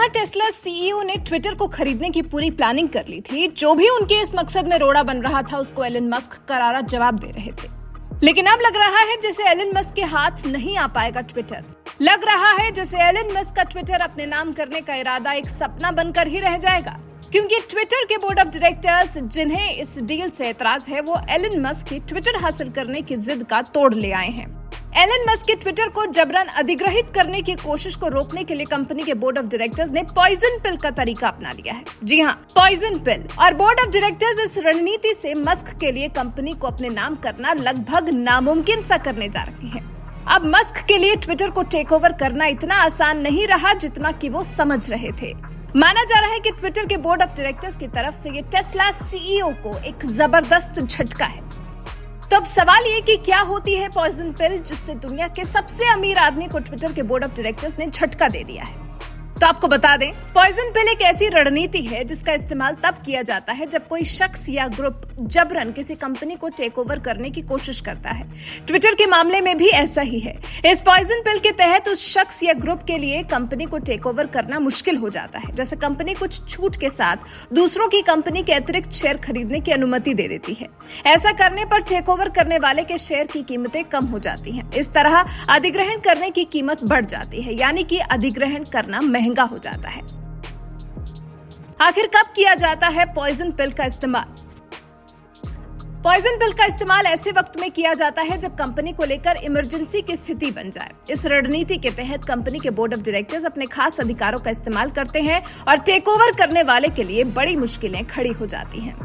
जहां Tesla CEO ने Twitter को खरीदने की पूरी प्लानिंग कर ली थी, जो भी उनके इस मकसद में रोड़ा बन रहा था उसको एलन मस्क करारा जवाब दे रहे थे। लेकिन अब लग रहा है जैसे एलन मस्क के हाथ नहीं आ पाएगा ट्विटर। लग रहा है जैसे एलन मस्क का ट्विटर अपने नाम करने का इरादा एक सपना बनकर ही रह जाएगा, क्योंकि ट्विटर के बोर्ड ऑफ डायरेक्टर्स जिन्हें इस डील से एतराज है वो एलन मस्क की ट्विटर हासिल करने की जिद का तोड़ ले आए हैं। एलन मस्क के ट्विटर को जबरन अधिग्रहित करने की कोशिश को रोकने के लिए कंपनी के बोर्ड ऑफ डायरेक्टर्स ने पॉइजन पिल का तरीका अपना लिया है। जी हाँ, पॉइजन पिल। और बोर्ड ऑफ डायरेक्टर्स इस रणनीति से मस्क के लिए कंपनी को अपने नाम करना लगभग नामुमकिन सा करने जा रही है। अब मस्क के लिए ट्विटर को टेक ओवर करना इतना आसान नहीं रहा जितना कि वो समझ रहे थे। माना जा रहा है कि ट्विटर के बोर्ड ऑफ डायरेक्टर्स की तरफ से ये टेस्ला सीईओ को एक जबरदस्त झटका है। तो अब सवाल ये कि क्या होती है पॉइजन पिल जिससे दुनिया के सबसे अमीर आदमी को ट्विटर के बोर्ड ऑफ डायरेक्टर्स ने झटका दे दिया है। तो आपको बता दें, पॉइजन पिल एक ऐसी रणनीति है जिसका इस्तेमाल तब किया जाता है जब कोई शख्स या ग्रुप जबरन किसी कंपनी को टेक ओवर करने की कोशिश करता है। ट्विटर के मामले में भी ऐसा ही है। इस पॉइजन पिल के तहत उस शख्स या ग्रुप के लिए कंपनी को टेक ओवर करना मुश्किल हो जाता है। जैसे कंपनी कुछ छूट के साथ दूसरों की कंपनी के अतिरिक्त शेयर खरीदने की अनुमति दे देती है। ऐसा करने पर टेक ओवर करने वाले के शेयर की कीमतें कम हो जाती हैं। इस तरह अधिग्रहण करने की कीमत बढ़ जाती है, यानी कि अधिग्रहण करना महंगा हो जाता है। आखिर कब किया जाता है पॉइजन पिल का इस्तेमाल? पॉइजन पिल का इस्तेमाल ऐसे वक्त में किया जाता है जब कंपनी को लेकर इमरजेंसी की स्थिति बन जाए। इस रणनीति के तहत कंपनी के बोर्ड ऑफ डायरेक्टर्स अपने खास अधिकारों का इस्तेमाल करते हैं और टेक ओवर करने वाले के लिए बड़ी मुश्किलें खड़ी हो जाती हैं।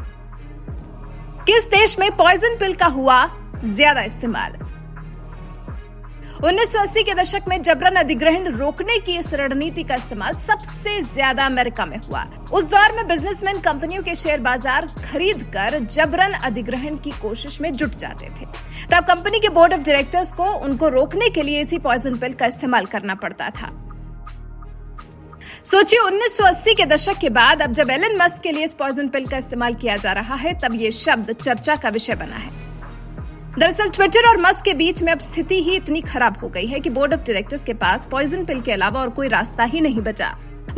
किस देश में पॉइजन पिल का हुआ ज्यादा इस्तेमाल? 1980 के दशक में जबरन अधिग्रहण रोकने की इस रणनीति का इस्तेमाल सबसे ज्यादा अमेरिका में हुआ। उस दौर में बिजनेसमैन कंपनियों के शेयर बाजार खरीद कर जबरन अधिग्रहण की कोशिश में जुट जाते थे। तब कंपनी के बोर्ड ऑफ डायरेक्टर्स को उनको रोकने के लिए इसी पॉइजन पिल का इस्तेमाल करना पड़ता था। सोचिए, 1980 के दशक के बाद अब जब एलन मस्क के लिए इस पॉइजन पिल का इस्तेमाल किया जा रहा है, तब ये शब्द चर्चा का विषय बना है। दरअसल ट्विटर और मस्क के बीच में अब स्थिति ही इतनी खराब हो गई है कि बोर्ड ऑफ डायरेक्टर्स के पास पॉइजन पिल के अलावा और कोई रास्ता ही नहीं बचा।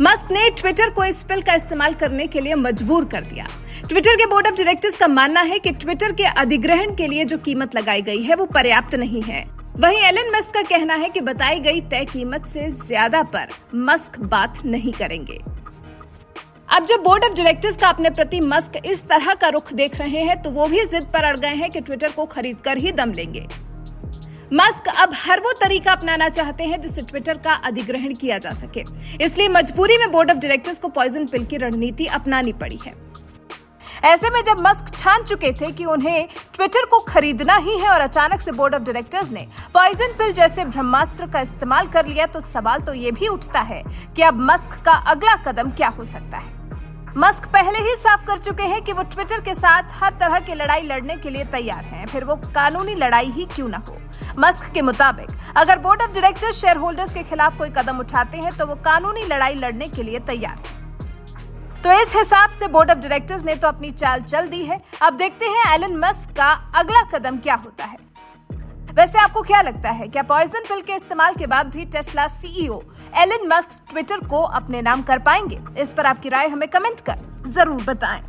मस्क ने ट्विटर को इस पिल का इस्तेमाल करने के लिए मजबूर कर दिया। ट्विटर के बोर्ड ऑफ डायरेक्टर्स का मानना है कि ट्विटर के अधिग्रहण के लिए जो कीमत लगाई गई है वो पर्याप्त नहीं है। वहीं एलन मस्क का कहना है कि बताई गई तय कीमत से ज्यादा पर मस्क बात नहीं करेंगे। अब जब बोर्ड ऑफ डायरेक्टर्स का अपने प्रति मस्क इस तरह का रुख देख रहे हैं, तो वो भी जिद पर अड़ गए हैं कि ट्विटर को खरीद कर ही दम लेंगे। मस्क अब हर वो तरीका अपनाना चाहते हैं जिससे ट्विटर का अधिग्रहण किया जा सके। इसलिए मजबूरी में बोर्ड ऑफ डायरेक्टर्स को पॉइजन पिल की रणनीति अपनानी पड़ी है। ऐसे में जब मस्क ठान चुके थे कि उन्हें ट्विटर को खरीदना ही है और अचानक से बोर्ड ऑफ डायरेक्टर्स ने पॉइजन पिल जैसे ब्रह्मास्त्र का इस्तेमाल कर लिया, तो सवाल तो ये भी उठता है कि अब मस्क का अगला कदम क्या हो सकता है। मस्क पहले ही साफ कर चुके हैं कि वो ट्विटर के साथ हर तरह की लड़ाई लड़ने के लिए तैयार हैं, फिर वो कानूनी लड़ाई ही क्यों ना हो। मस्क के मुताबिक अगर board of directors share holders के खिलाफ कोई कदम उठाते हैं तो वो कानूनी लड़ाई लड़ने के लिए तैयार है। तो इस हिसाब से बोर्ड ऑफ डायरेक्टर्स ने तो अपनी चाल चल दी है। अब देखते हैं एलन मस्क का अगला कदम क्या होता है। वैसे आपको क्या लगता है, क्या पॉइजन पिल के इस्तेमाल के बाद भी Tesla CEO Elon Musk Twitter को अपने नाम कर पाएंगे? इस पर आपकी राय हमें कमेंट कर जरूर बताएं।